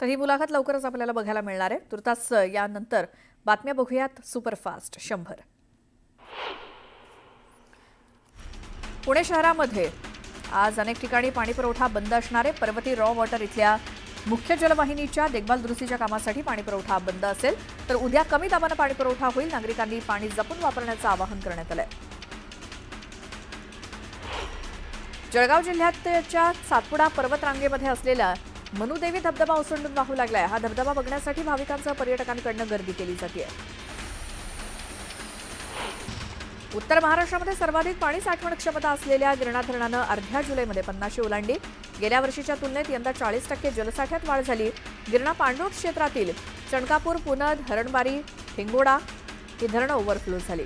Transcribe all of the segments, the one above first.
तर ही मुलाखत लवकरच आपल्याला बघायला मिळणार आहे। तुर्तास यानंतर बातम्या बघूयात सुपरफास्ट 100। पुणे शहरामध्ये आज अनेक ठिकाणी पाणीपुरवठा बंद असणार आहे। पर्वती रॉ वॉटर इथल्या मुख्य जलवाहिनीच्या देखभाल दुरुस्तीच्या कामासाठी पाणीपुरवठा बंद असेल, तर उद्या कमी दाबाने पाणीपुरवठा होईल। नागरिकांनी पाणी जपून वापरण्याचं आवाहन करण्यात आलंय। जळगाव जिल्ह्याच्या सातपुडा पर्वतरांगेमध्ये असलेला मनुदेवी धबधबा ओसंडून वाहू लागलाय। हा धबधबा बघण्यासाठी भाविकांसह पर्यटकांकडून गर्दी केली जाते। उत्तर महाराष्ट्रामध्ये सर्वाधिक पाणी साठवण क्षमता असलेल्या गिरणा धरणानं अर्ध्या जुलैमध्ये 50 ओलांडली। गेल्या वर्षीच्या तुलनेत यंदा 40% जलसाठ्यात वाढ झाली। गिरणा पाणलोट क्षेत्रातील चणकापूर, पुनद, हरणबारी, ठिंगोडा ही धरणं ओव्हरफ्लो झाली।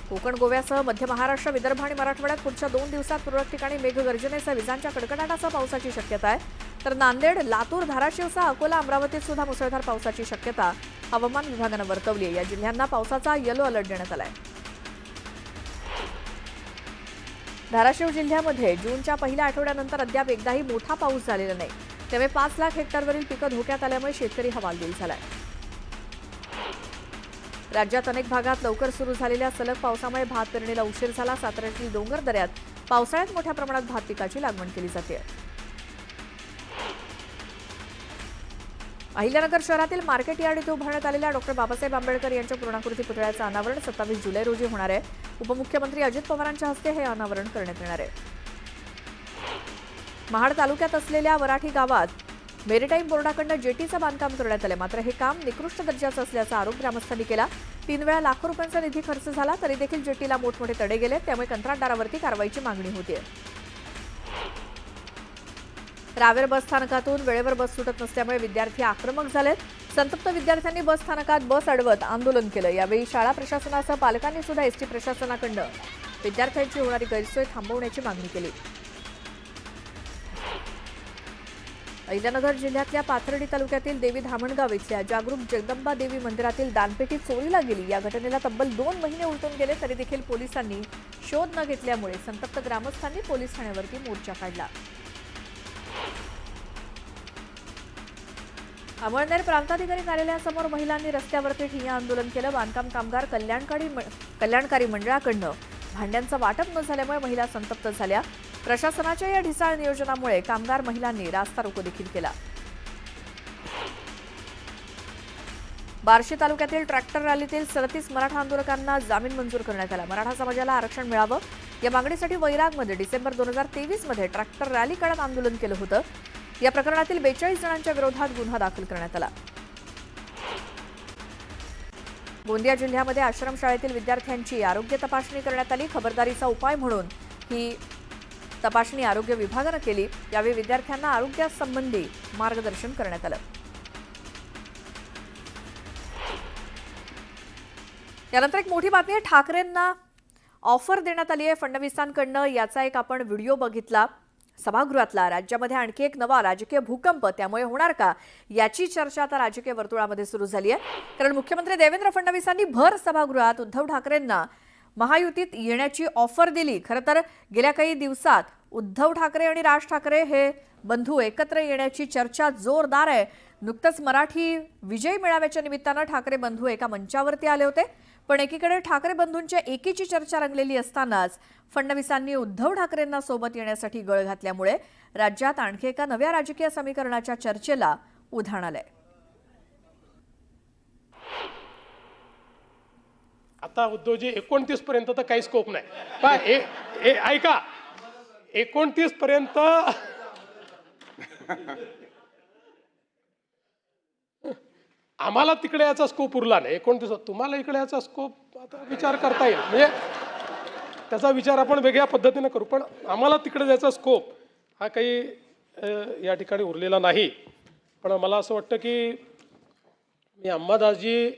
कोकण, गोव्यासह मध्य महाराष्ट्र, विदर्भ आणि मराठवाड्यात पुढच्या 2 दिवसात तुरळक ठिकाणी मेघगर्जनेसह विजांच्या कडकडाटासह पावसाची शक्यता आहे। तर नांदेड, लातूर, धाराशिवसह अकोला, अमरावतीत सुद्धा मुसळधार पावसाची शक्यता हवामान विभागानं वर्तवली आहे। या जिल्ह्यांना पावसाचा येलो अलर्ट देण्यात आलाय। धाराशिव जिल्ह्यामध्ये जूनच्या पहिल्या आठवड्यानंतर अद्याप एकदाही मोठा पाऊस झालेला नाही। त्यामुळे 5 लाख हेक्टरवरील पिकं धोक्यात आल्यामुळे शेतकरी हवालदिल झालाय। राज्यात अनेक भागात लवकर सुरू झालेल्या सलग पावसामुळे भात पेरणीला उशीर झाला। साताऱ्यातील डोंगर दऱ्यात पावसाळ्यात मोठ्या प्रमाणात भात पिकाची लागवड केली जाते। अहिल्यानगर शहरातील मार्केट यार्ड इथे उभारण्यात आलेल्या डॉक्टर बाबासाहेब आंबेडकर यांच्या पूर्णाकृती पुतळ्याचं अनावरण 27 जुलै रोजी होणार आहे। उपमुख्यमंत्री अजित पवारांच्या हस्ते हे अनावरण करण्यात येणार आहे। महाड तालुक्यात असलेल्या वराठी गावात मेरीटाईम बोर्डाकडून जेटीचं बांधकाम करण्यात आलं, मात्र हे काम निकृष्ट दर्जाचं असल्याचा आरोप ग्रामस्थांनी केला। 3 वेळा लाखो रुपयांचा निधी खर्च झाला तरी देखील जेटीला मोठमोठे तडे गेले, त्यामुळे कंत्राटदारावरती कारवाईची मागणी होती। रावेर बस स्थानकातून वेळेवर बस सुटत नसल्यामुळे विद्यार्थी आक्रमक झालेत। संतप्त विद्यार्थ्यांनी बस स्थानकात बस अडवत आंदोलन केलं। यावेळी शाळा प्रशासनासह पालकांनी सुद्धा एसटी प्रशासनाकडून विद्यार्थ्यांची होणारी गैरसोय थांबवण्याची मागणी केली। अहिल्यानगर जिल्ह्यातल्या पाथर्डी तालुक्यातील देवी धामणगाव इथल्या जागरूक जगदंबा देवी मंदिरातील दानपेटी चोरीला गेली। या घटनेला तब्बल 2 महिने उलटून गेले तरी देखील पोलिसांनी शोध न घेतल्यामुळे संतप्त ग्रामस्थांनी पोलीस ठाण्यावरती मोर्चा काढला। अमळनेर प्रांताधिकारी कार्यालयासमोर महिलांनी रस्त्यावरती ठिय्या आंदोलन केलं। बांधकाम कामगार कल्याणकारी मंडळाकडून भांड्यांचं वाटप न झाल्यामुळे महिला संतप्त झाल्या। प्रशासनाच्या या ढिसाळ नियोजनामुळे कामगार महिलांनी रास्ता रोको देखील केला। बार्शी तालुक्यातील ट्रॅक्टर रॅलीतील 37 मराठा आंदोलकांना जामीन मंजूर करण्यात आला। मराठा समाजाला आरक्षण मिळावं या मागणीसाठी वैरागमध्ये डिसेंबर 2023 मध्ये ट्रॅक्टर रॅली काढत आंदोलन केलं होतं। या प्रकरणातील 42 जणांच्या विरोधात गुन्हा दाखल करण्यात आला। गोंदिया जिल्ह्यामध्ये आश्रमशाळेतील विद्यार्थ्यांची आरोग्य तपासणी करण्यात आली। खबरदारीचा उपाय म्हणून ही तपासणी आरोग्य विभागानं केली। यावेळी विद्यार्थ्यांना आरोग्यासंबंधी मार्गदर्शन करण्यात आलं। यानंतर एक मोठी बातमी आहे, ठाकरेंना ऑफर देण्यात आली आहे फडणवीसांकडनं। याचा एक आपण व्हिडिओ बघितला सभागृहातला। राज्यामध्ये आणखी एक नवा राजकीय भूकंप त्यामुळे होणार का, याची चर्चा आता राजकीय वर्तुळामध्ये सुरू झाली आहे। कारण मुख्यमंत्री देवेंद्र फडणवीसांनी भर सभागृहात उद्धव ठाकरेंना महायुतीत येण्याची ऑफर दिली। खरं तर गेल्या काही दिवसात उद्धव ठाकरे आणि राज ठाकरे हे बंधू एकत्र येण्याची चर्चा जोरदार आहे। नुकतंच मराठी विजय मेळाव्याच्या निमित्तानं ठाकरे बंधू एका मंचावरती आले होते, पण एकीकडे ठाकरे बंधूंच्या एकीची चर्चा रंगलेली असतानाच फडणवीसांनी उद्धव ठाकरेंना सोबत येण्यासाठी गळ घातल्यामुळे राज्यात आणखी एका नव्या राजकीय समीकरणाच्या चर्चेला उधाण आलंय। आता उद्धवजी 29 पर्यंत तर काही स्कोप नाही। ऐका, 29 पर्यंत आम्हाला तिकडे याचा स्कोप उरला नाही। 29 तुम्हाला इकडे याचा स्कोप आता विचार करता येईल, म्हणजे त्याचा विचार आपण वेगळ्या पद्धतीने करू, पण आम्हाला तिकडे जायचा स्कोप हा काही या ठिकाणी उरलेला नाही। पण मला असं वाटतं की मी अंबादासजी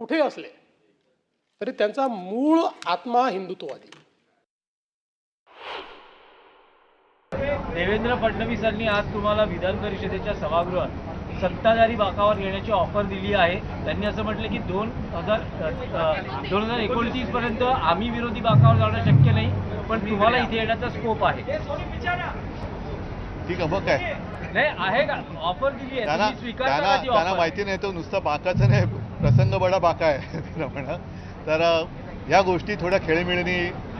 कुठे असले तरी त्यांचा मूळ आत्मा हिंदुत्ववादी। देवेंद्र फडणवीसांनी आज तुम्हाला विधान परिषदेच्या सभागृहात सत्ताधारी बाकावर येण्याची ऑफर दिली आहे। त्यांनी असं म्हटलं की 2029 पर्यंत आम्ही विरोधी बाकावर जाणं शक्य नाही, पण तुम्हाला इथे येण्याचा स्कोप आहे। ठीक आहे, मग काय नाही आहे का ऑफर दिली आहे, त्यांना तुम्ही स्वीकारता त्यांना का ती त्यांना offer? माहिती नाही, तो नुसता बाकाचा नाही, प्रसंग बडा बाका आहे त्याला म्हणा. तर या गोष्टी थोड्या खेळीमेळीने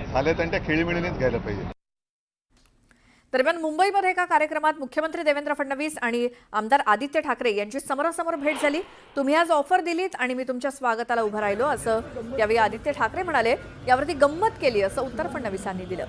झाल्यात आणि त्या खेळीमेळीनेच घ्यायला पाहिजे. दरम्यान मुंबईमध्ये एका कार्यक्रमात मुख्यमंत्री देवेंद्र फडणवीस आणि आमदार आदित्य ठाकरे यांची समोरासमोर भेट झाली. तुम्ही आज ऑफर दिलीत आणि मी तुमच्या स्वागताला उभं राहिलो असं यावेळी आदित्य ठाकरे म्हणाले. यावरती गंमत केली असं उत्तर फडणवीसांनी दिलं.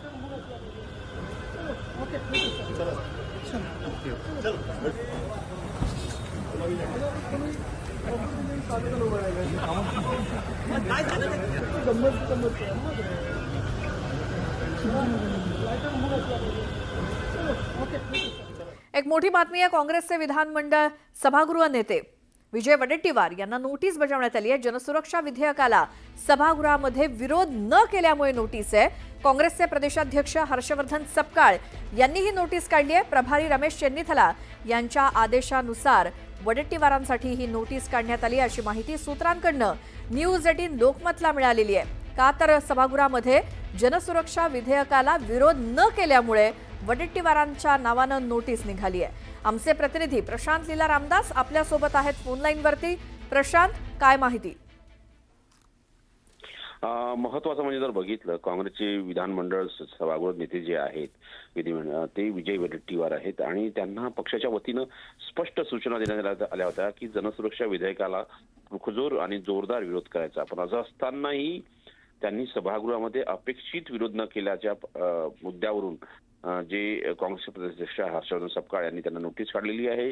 एक मोठी बातमी आहे. काँग्रेसचे विधानमंडळ सभागृह नेते विजय वडेट्टीवार यांना नोटीस बजावण्यात आली आहे. जनसुरक्षा विधेयकाला सभागृहामध्ये विरोध न केल्यामुळे नोटीस आहे. काँग्रेसचे प्रदेशाध्यक्ष हर्षवर्धन सपकाळ यांनी ही नोटीस काढली आहे. प्रभारी रमेश चेन्नीथला यांच्या आदेशानुसार वडेट्टीवारांसाठी ही नोटीस काढण्यात आली अशी माहिती सूत्रांकडनं न्यूज 18 लोकमतला मिळालेली आहे. का तर सभागृहामध्ये जनसुरक्षा विधेयकाला विरोध न केल्यामुळे वडेट्टीवारांच्या नावानं नोटीस निघाली आहे. आमचे प्रतिनिधी प्रशांत लीला रामदास आपल्या सोबत आहेत फोन लाईनवरती. प्रशांत, काय माहिती? महत्वाचं म्हणजे जर बघितलं, काँग्रेसचे विधानमंडळ सभागृह नेते जे आहेत विधिमंडळ, ते विजय वडेट्टीवार आहेत आणि त्यांना पक्षाच्या वतीनं स्पष्ट सूचना देण्यात आल्या होत्या की जनसुरक्षा विधेयकाला रुखजोर आणि जोरदार विरोध करायचा. पण असं असतानाही त्यांनी सभागृहामध्ये अपेक्षित विरोध न केल्याच्या मुद्द्यावरून जे काँग्रेसचे प्रदेशाध्यक्ष हर्षवर्धन सपकाळ यांनी त्यांना नोटीस काढलेली आहे.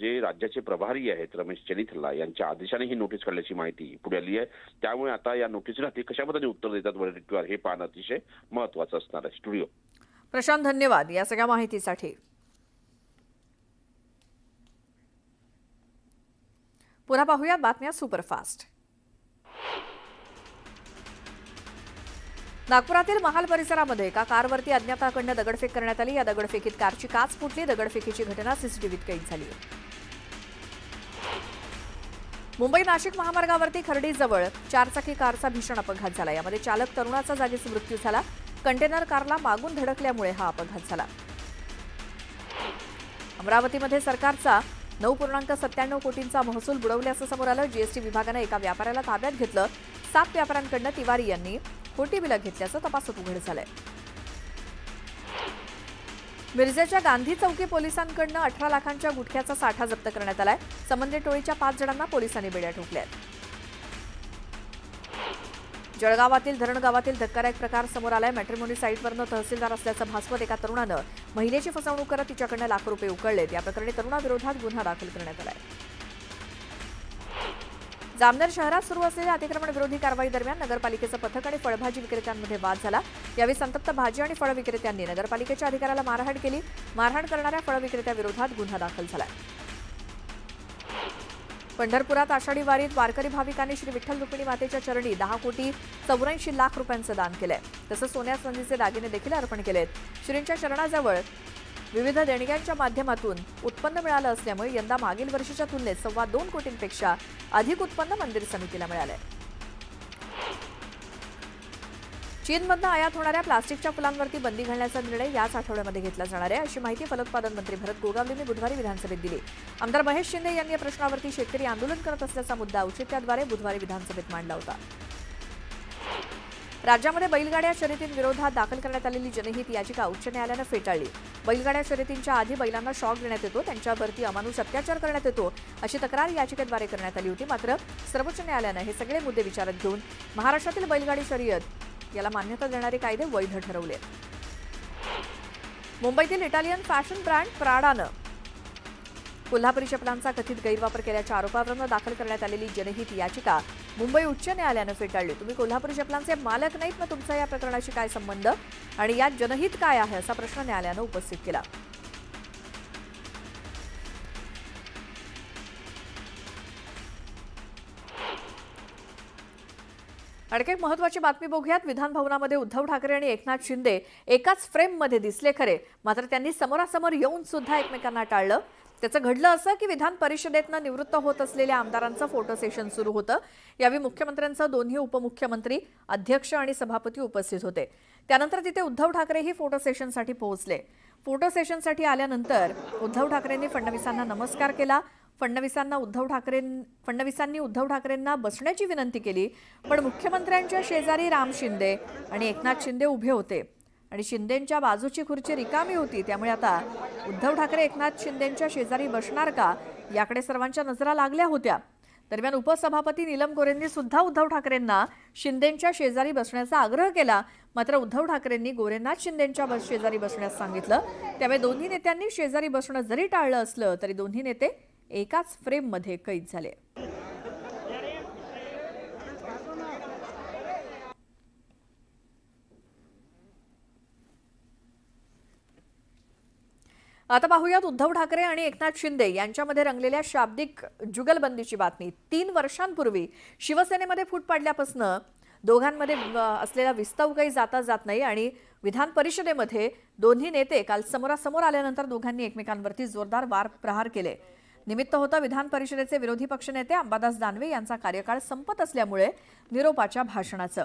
जे राज्याचे प्रभारी आहेत रमेश चेन्नीथला यांच्या आदेशाने ही नोटीस काढल्याची माहिती पुढे आली आहे. त्यामुळे आता या नोटीसला ते कशा पद्धतीने उत्तर देतात वडेट्टीवार हे पाहणं अतिशय महत्वाचं असणार आहे. स्टुडिओ प्रशांत, धन्यवाद या सगळ्या माहितीसाठी. पुन्हा पाहूयात बातम्या सुपरफास्ट. नागपुरातील महाल परिसरामध्ये एका कारवरती अज्ञाताकडून दगडफेक करण्यात आली. या दगडफेकीत कारची काच फुटली. दगडफेकीची घटना सीसीटीव्हीत कैद झाली. मुंबई नाशिक महामार्गावरती खर्डीजवळ चारचाकी कारचा भीषण अपघात झाला. यामध्ये चालक तरुणाचा जागीच मृत्यू झाला. कंटेनर कारला मागून धडकल्यामुळे हा अपघात झाला. अमरावतीमध्ये सरकारचा 9.97 कोटींचा महसूल बुडवल्याचं समोर आलं. जीएसटी विभागानं एका व्यापाऱ्याला ताब्यात घेतलं. 7 व्यापाऱ्यांकडून तिवारी यांनी खोटी बिलं घेतल्याचं तपासात उघड झालंय. मिरजेच्या गांधी चौकी पोलिसांकडून 18 लाखांच्या गुटख्याचा साठा जप्त करण्यात आलाय. संबंधित टोळीच्या 5 जणांना पोलिसांनी बेड्या ठोकल्या आहेत. जळगावातील धरण गावातील धक्कादायक प्रकार समोर आलाय. मॅट्रिमोनी साईटवरनं तहसीलदार असल्याचं भासवत एका तरुणानं महिलेची फसवणूक करत तिच्याकडनं लाख रुपये उकळलेत. या प्रकरणी तरुणाविरोधात गुन्हा दाखल करण्यात आलाय. जामनेर शहरात सुरू असलेल्या अतिक्रमण विरोधी कारवाई दरम्यान नगरपालिकेचं पथक आणि फळभाजी विक्रेत्यांमध्ये वाद झाला. यावेळी संतप्त भाजी आणि फळ विक्रेत्यांनी नगरपालिकेच्या अधिकाऱ्याला मारहाण केली. मारहाण करणाऱ्या फळ विक्रेत्याविरोधात गुन्हा दाखल झालाय. पंढरपुरात आषाढी वारीत वारकरी भाविकांनी श्री विठ्ठल रुक्मिणी मातेच्या चरणी 10,84 लाख रुपयांचं दान केलंय. तसंच सोन्या चांदीचे दागिने देखील अर्पण केलेत. श्रींच्या चरणाजवळ विविध देणग्यांच्या माध्यमातून उत्पन्न मिळालं असल्यामुळे यंदा मागील वर्षीच्या तुलनेत 2.25 कोटींपेक्षा अधिक उत्पन्न मंदिर समितीला मिळालंय. चीनमधनं आयात होणाऱ्या प्लास्टिकच्या फुलांवरती बंदी घालण्याचा निर्णय याच आठवड्यामध्ये घेतला जाणार आहे अशी माहिती फलोत्पादन मंत्री भरत गोगावलेंनी बुधवारी विधानसभेत दिली. आमदार महेश शिंदे यांनी या प्रश्नावरती शेतकरी आंदोलन करत असल्याचा मुद्दा औचित्याद्वारे बुधवारी विधानसभेत मांडला होता. राज्यामध्ये बैलगाड्या शर्यतींविरोधात दाखल करण्यात आलेली जनहित याचिका उच्च न्यायालयानं फेटाळली. बैलगाड्या शर्यतींच्या आधी बैलांना शॉक देण्यात येतो, त्यांच्यावरती अमानुष अत्याचार करण्यात येतो अशी तक्रार याचिकेद्वारे करण्यात आली होती. मात्र सर्वोच्च न्यायालयानं हे सगळे मुद्दे विचारात घेऊन महाराष्ट्रातील बैलगाडी शर्यत याला मान्यता देणारे कायदे वैध ठरवले. मुंबईतील इटालियन फॅशन ब्रँड प्राडानं कोल्हापुरी चपलांचा कथित गैरवापर केल्याच्या आरोपावरून दाखल करण्यात आलेली जनहित याचिका मुंबई उच्च न्यायालयानं फेटाळली. तुम्ही कोल्हापुरी चपलांचे मालक नाहीत, मग तुमचा या प्रकरणाशी काय संबंध आणि यात जनहित काय आहे असा प्रश्न न्यायालयानं उपस्थित केला. आणखी एक महत्त्वाची बातमी बघूयात. विधान भवनामध्ये उद्धव ठाकरे आणि एकनाथ शिंदे एकाच फ्रेममध्ये दिसले खरे, मात्र त्यांनी समोरासमोर येऊन सुद्धा एकमेकांना टाळलं. त्याचं घडलं असं की विधान परिषदेतनं निवृत्त होत असलेल्या आमदारांचं फोटो सेशन सुरू होतं. यावेळी मुख्यमंत्र्यांसह दोन्ही उपमुख्यमंत्री, अध्यक्ष आणि सभापती उपस्थित होते. त्यानंतर तिथे उद्धव ठाकरेही फोटो सेशनसाठी पोहोचले. फोटो सेशनसाठी आल्यानंतर उद्धव ठाकरेंनी फडणवीसांना नमस्कार केला. फडणवीसांनी उद्धव ठाकरेंना बसण्याची विनंती केली, पण मुख्यमंत्र्यांच्या शेजारी राम शिंदे आणि एकनाथ शिंदे उभे होते आणि शिंदेंच्या बाजूची खुर्ची रिकामी होती. त्यामुळे आता उद्धव ठाकरे एकनाथ शिंदेंच्या शेजारी बसणार का याकडे सर्वांच्या नजरा लागल्या होत्या. दरम्यान उपसभापती नीलम गोऱ्हेंनी सुद्धा उद्धव ठाकरेंना शिंदेंच्या शेजारी बसण्याचा आग्रह केला. मात्र उद्धव ठाकरेंनी गोरेंना शिंदेंच्या शेजारी बसण्यास सांगितलं. त्यामुळे दोन्ही नेत्यांनी शेजारी बसणं जरी टाळलं असलं तरी दोन्ही नेते एकाच फ्रेममध्ये कैद झाले. आता पाहूयात उद्धव ठाकरे आणि एकनाथ शिंदे यांच्यामध्ये रंगलेल्या शाब्दिक जुगलबंदीची बातमी. 3 वर्षांपूर्वी शिवसेनेमध्ये फूट पडल्यापासून दोघांमध्ये असलेला विस्तव काही जाता जात नाही आणि विधान परिषदेमध्ये दोन्ही नेते काल समोरासमोर आल्यानंतर दोघांनी एकमेकांवरती जोरदार वार प्रहार केले. निमित्त होतं विधान परिषदेचे विरोधी पक्षनेते अंबादास दानवे यांचा कार्यकाळ संपत असल्यामुळे निरोपाच्या भाषणाचं.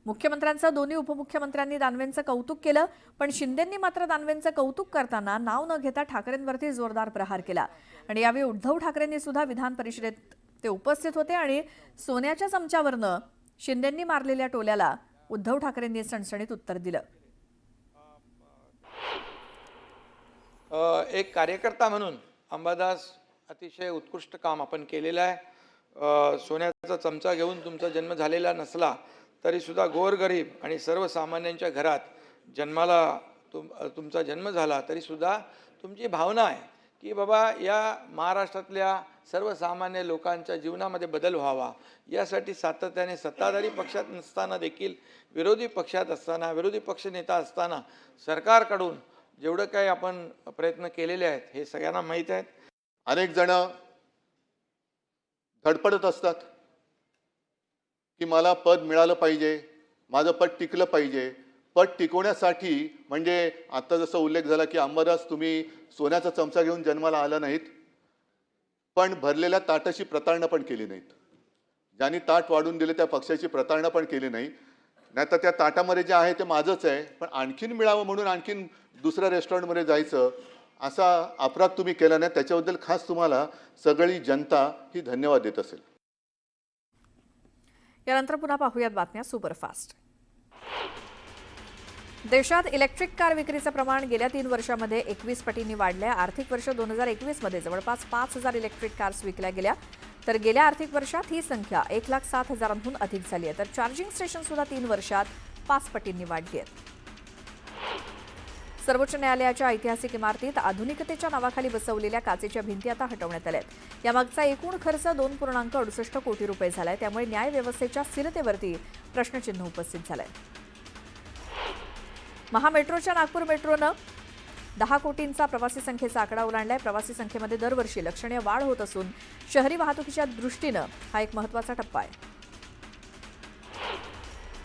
मुख्यमंत्र्यांचं दोन्ही उपमुख्यमंत्र्यांनी दानवेंचं कौतुक केलं, पण शिंदेंनी मात्र दानवेंचं कौतुक करताना नाव न घेता ठाकरेंवरती जोरदार प्रहार केला. आणि यावेळी उद्धव ठाकरेंनी सुद्धा विधान परिषदेत ते उपस्थित होते आणि सोन्याच्या चमच्यावरनं शिंदेंनी मारलेल्या टोल्याला उद्धव ठाकरेंनी सणसणीत उत्तर दिलं. एक कार्यकर्ता म्हणून अंबादास अतिशय उत्कृष्ट काम आपण केलेलं आहे. सोन्याचा चमचा घेऊन तुमचा जन्म झालेला नसला तरीसुद्धा गोरगरीब आणि सर्वसामान्यांच्या घरात जन्माला तुमचा जन्म झाला तरीसुद्धा तुमची भावना आहे की बाबा या महाराष्ट्रातल्या सर्वसामान्य लोकांच्या जीवनामध्ये बदल व्हावा, यासाठी सातत्याने सत्ताधारी पक्षात नसताना देखील विरोधी पक्षात असताना, विरोधी पक्षनेता असताना सरकारकडून जेवढं काही आपण प्रयत्न केलेले आहेत हे सगळ्यांना माहीत आहेत. अनेक जण धडपडत असतात की मला पद मिळालं पाहिजे, माझं पद टिकलं पाहिजे. पद टिकवण्यासाठी म्हणजे आता जसं उल्लेख झाला की अंबादास तुम्ही सोन्याचा चमचा घेऊन जन्माला आला नाहीत, पण भरलेल्या ताटाची प्रतारणा पण केली नाहीत. ज्यांनी ताट वाढून दिले त्या पक्षाची प्रतारणा पण केली नाही. नाहीतर त्या ताटामध्ये जे आहे ते माझंच आहे, पण आणखीन मिळावं म्हणून आणखीन दुसऱ्या रेस्टॉरंटमध्ये जायचं असा अपराध तुम्ही केला नाही. त्याच्याबद्दल खास तुम्हाला सगळी जनता ही धन्यवाद देत असेल. यानंतर पुन्हा पाहूयात बातम्या सुपरफास्ट. देशात इलेक्ट्रिक कार विक्रीचं प्रमाण गेल्या 3 वर्षांमध्ये 21 पटींनी वाढलंय. आर्थिक वर्ष 2021 मध्ये जवळपास 5,000 इलेक्ट्रिक कार्स विकल्या गेल्या, तर गेल्या आर्थिक वर्षात ही संख्या 1,07,000हून अधिक झाली आहे. तर चार्जिंग स्टेशन सुद्धा 3 वर्षात 5 पटींनी वाढली आहेत. सर्वोच्च न्यायालयाच्या ऐतिहासिक इमारतीत आधुनिकतेच्या नावाखाली बसवलेल्या काचेच्या भिंती आता हटवण्यात आल्या आहेत. यामागचा एकूण खर्च 2.68 कोटी रुपये झालाय. त्यामुळे न्याय व्यवस्थेच्या स्थिरतेवरती प्रश्नचिन्ह उपस्थित झालंय. महामेट्रोच्या नागपूर मेट्रोनं 10 कोटींचा प्रवासी संख्येचा आकडा ओलांडलाय. प्रवासी संख्येमध्ये दरवर्षी लक्षणीय वाढ होत असून शहरी वाहतुकीच्या दृष्टीनं हा एक महत्त्वाचा टप्पा आहे.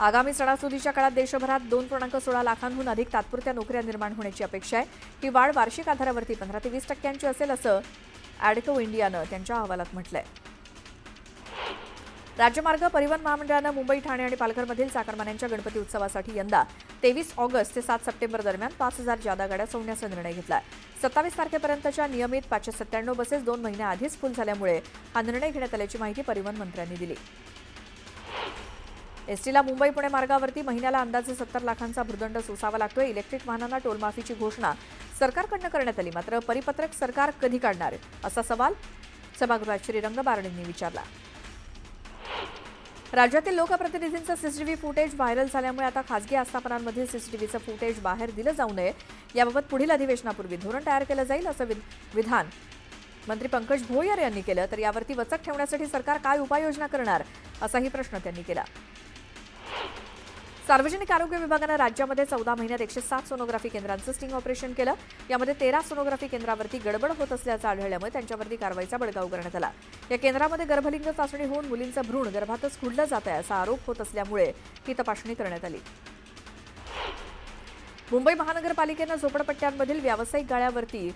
आगामी सणासुदीच्या काळात देशभरात 2.16 लाखांहून अधिक तात्पुरत्या नोकऱ्या निर्माण होण्याची अपेक्षा आहे. ही वाढ वार्षिक आधारावरती 15 ते 20% असेल असं ॲडको इंडियानं त्यांच्या अहवालात म्हटलंय. राज्यमार्ग परिवहन महामंडळानं मुंबई, ठाणे आणि पालघरमधील चाकरमान्यांच्या गणपती उत्सवासाठी यंदा 23 ऑगस्ट ते 7 सप्टेंबर दरम्यान 5,000 जादा गाड्या सोडण्याचा निर्णय घेतला. 27 तारखेपर्यंतच्या नियमित 597 बसेस 2 महिन्याआधीच फुल झाल्यामुळे हा निर्णय घेण्यात आल्याची माहिती परिवहन मंत्र्यांनी दिली. एसटीला मुंबई पुणे मार्गावरती महिन्याला अंदाजे 70 लाखांचा भूर्दंड सोसावा लागतोय. इलेक्ट्रिक वाहनांना टोलमाफीची घोषणा सरकारकडनं करण्यात आली, मात्र परिपत्रक सरकार कधी काढणार असा सवाल सभागृहात श्रीरंग बारणेंनी विचारला. राज्यातील लोकप्रतिनिधींचं सीसीटीव्ही फुटेज व्हायरल झाल्यामुळे आता खासगी आस्थापनांमधील सीसीटीव्हीचं फुटेज बाहेर दिलं जाऊ नये, याबाबत पुढील अधिवेशनापूर्वी धोरण तयार केलं जाईल असं विधान मंत्री पंकज भोयर यांनी केलं. तर यावरती वचक ठेवण्यासाठी सरकार काय उपाययोजना करणार असाही प्रश्न त्यांनी केला. सार्वजनिक आरोग्य विभागानं राज्यामध्ये 14 महिन्यात 107 सोनोग्राफी केंद्रांचं स्टिंग ऑपरेशन केलं. यामध्ये 13 सोनोग्राफी केंद्रावरती गडबड होत असल्याचं आढळल्यामुळे त्यांच्यावरती कारवाईचा बडगाव करण्यात आला. या केंद्रामध्ये गर्भलिंग चाचणी होऊन मुलींचं भ्रूण गर्भातच खुडलं जात आहे असा आरोप होत असल्यामुळे ही तपासणी करण्यात आली. मुंबई महानगरपालिकेनं झोपडपट्ट्यांमधील व्यावसायिक गाळ्यावरती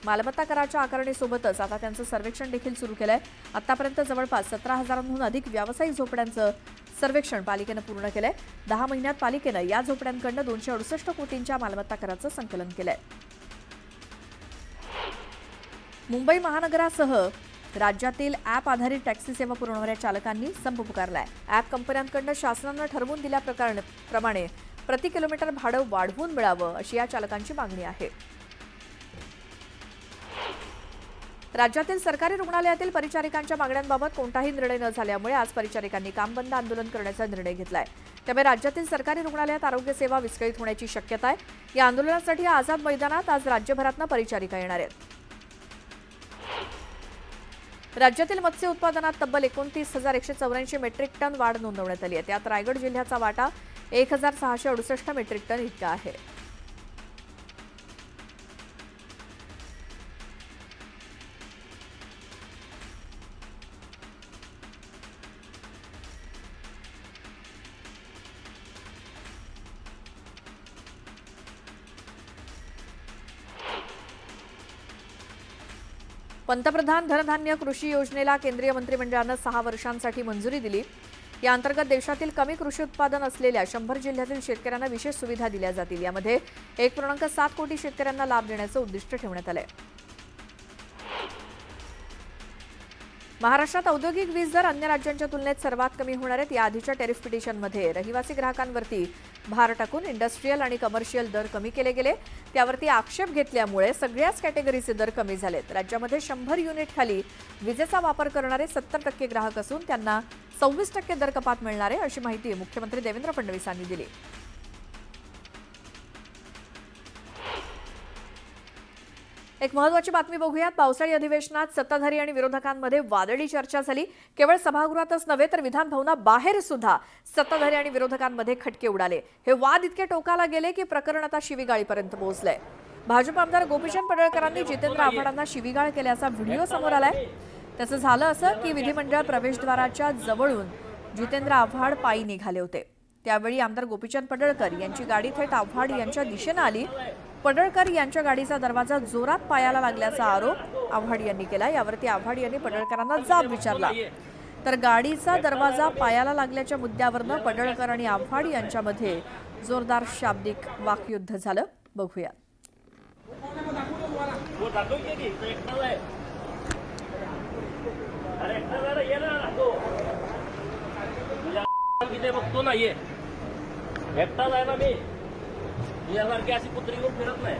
मालमत्ता कराच्या आकारणीसोबतच आता त्यांचं सर्वेक्षण देखील सुरू केलंय. आतापर्यंत जवळपास 17,000हून अधिक व्यावसायिक झोपड्यांचं सर्वेक्षण पालिकेनं पूर्ण केलंय. 10 महिन्यात पालिकेनं या झोपड्यांकडनं 268 कोटींच्या मालमत्ता कराचं संकलन केलंय. मुंबई महानगरासह राज्यातील ॲप आधारित टॅक्सी सेवा पुरवणाऱ्या चालकांनी संप पुकारलाय. ॲप कंपन्यांकडून शासनानं ठरवून दिल्याप्रमाणे प्रति किलोमीटर भाडं वाढवून मिळावं अशी या चालकांची मागणी आहे. राज्यातील सरकारी रुग्णालयातील परिचारिकांच्या मागण्यांबाबत कोणताही निर्णय न झाल्यामुळे आज परिचारिकांनी काम बंद आंदोलन करण्याचा निर्णय घेतलाय. त्यामुळे राज्यातील सरकारी रुग्णालयात आरोग्य सेवा विस्कळीत होण्याची शक्यता आहे. या आंदोलनासाठी आझाद मैदानात आज राज्यभरातून परिचारिका येणार आहेत. राज्यातील मत्स्य उत्पादनात तब्बल 29,184 मेट्रिक टन वाढ नोंदवण्यात आली आहे. त्यात रायगड जिल्ह्याचा वाटा 1,668 मेट्रिक टन इतका आहे. पंतप्रधान धनधान्य कृषी योजनेला केंद्रीय मंत्रिमंडळानं 6 वर्षांसाठी मंजुरी दिली. या अंतर्गत देशातील कमी कृषी उत्पादन असलेल्या 100 जिल्ह्यातील शेतकऱ्यांना विशेष सुविधा दिल्या जातील. यामध्ये 1.7 कोटी शेतकऱ्यांना लाभ देण्याचं उद्दिष्ट ठेवण्यात आलंय. महाराष्ट्रात औद्योगिक वीज दर अन्य राज्यांच्या तुलनेत सर्वात कमी होणार आहेत. या आधीच्या टॅरिफ पिटिशनमध्ये रहिवासी ग्राहकांवरती भार टाकून इंडस्ट्रीयल आणि कमर्शियल दर कमी केले गेले. त्यावरती आक्षेप घेतल्यामुळे सगळ्याच कॅटेगरीचे दर कमी झालेत. राज्यामध्ये 100 युनिट खाली विजेचा वापर करणारे 70% ग्राहक असून त्यांना 26% दर कपात मिळणार आहे अशी माहिती मुख्यमंत्री देवेंद्र फडणवीसांनी दिली. एक महत्त्वाची बातमी बघूयात. पावसाळी अधिवेशनात सत्ताधारी आणि विरोधकांमध्ये वादळी चर्चा झाली. केवळ सभागृहातच नव्हे तर विधान भवनाबाहेर सुद्धा सत्ताधारी आणि विरोधकांमध्ये खटके उडाले. हे वाद इतके टोकाला गेले की प्रकरण आता शिवीगाळीपर्यंत पोहोचलंय. भाजप आमदार गोपीचंद पडळकरांनी जितेंद्र आव्हाडांना शिवीगाळ केल्याचा व्हिडिओ समोर आलाय. त्याचं झालं असं की विधिमंडळ प्रवेशद्वाराच्या जवळून जितेंद्र आव्हाड पायी निघाले होते. त्यावेळी आमदार गोपीचंद पडळकर यांची गाडी थेट आव्हाड यांच्या दिशेनं आली. पडळकर यांच्या गाडीचा दरवाजा जोरात पायाला लागल्याचा आरोप आव्हाड यांनी केला. यावरती आव्हाड यांनी पडळकरांना जाब विचारला. तर गाडीचा दरवाजा पायाला लागल्याच्या मुद्द्यावरनं पडळकर आणि आव्हाड यांच्यामध्ये जोरदार शाब्दिक वाकयुद्ध झालं. बघूया. बघतो नाहीये एकटाच आहे ना मी यासारखी अशी कुत्री घेऊन फिरत नाही.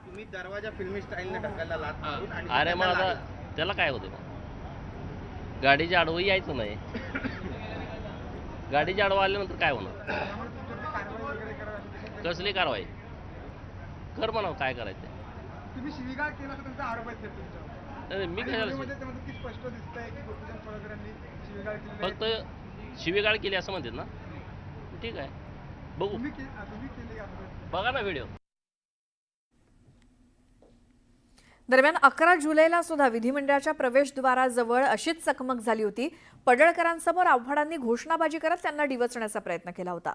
तुम्ही दरवाजा फिल्मी स्टाईलने ढकलला लात मारून आणि अरे मग आता त्याला काय होते मग गाडीच्या आडवं यायचं नाही. गाडीच्या आडवं आल्यानंतर काय होणार? कसली कारवाई कर म्हणावं काय करायचं. तुम्ही शिवीगाळ केला तर त्यांचा आरोप आहे तुमच्यावर. मी कशाला स्पष्ट दिसतंय की गोपीचंद पडळकरांनी शिवीगाळ केली. फक्त शिवीगाळ केली असं म्हणतात ना. ठीक आहे बघू तुम्ही केली का? बघा ना व्हिडिओ. दरम्यान 11 जुलैला सुद्धा विधिमंडळाच्या प्रवेशद्वाराजवळ अशीच चकमक झाली होती. पडळकरांसमोर आव्हाडांनी घोषणाबाजी करत त्यांना डिवचण्याचा प्रयत्न केला होता.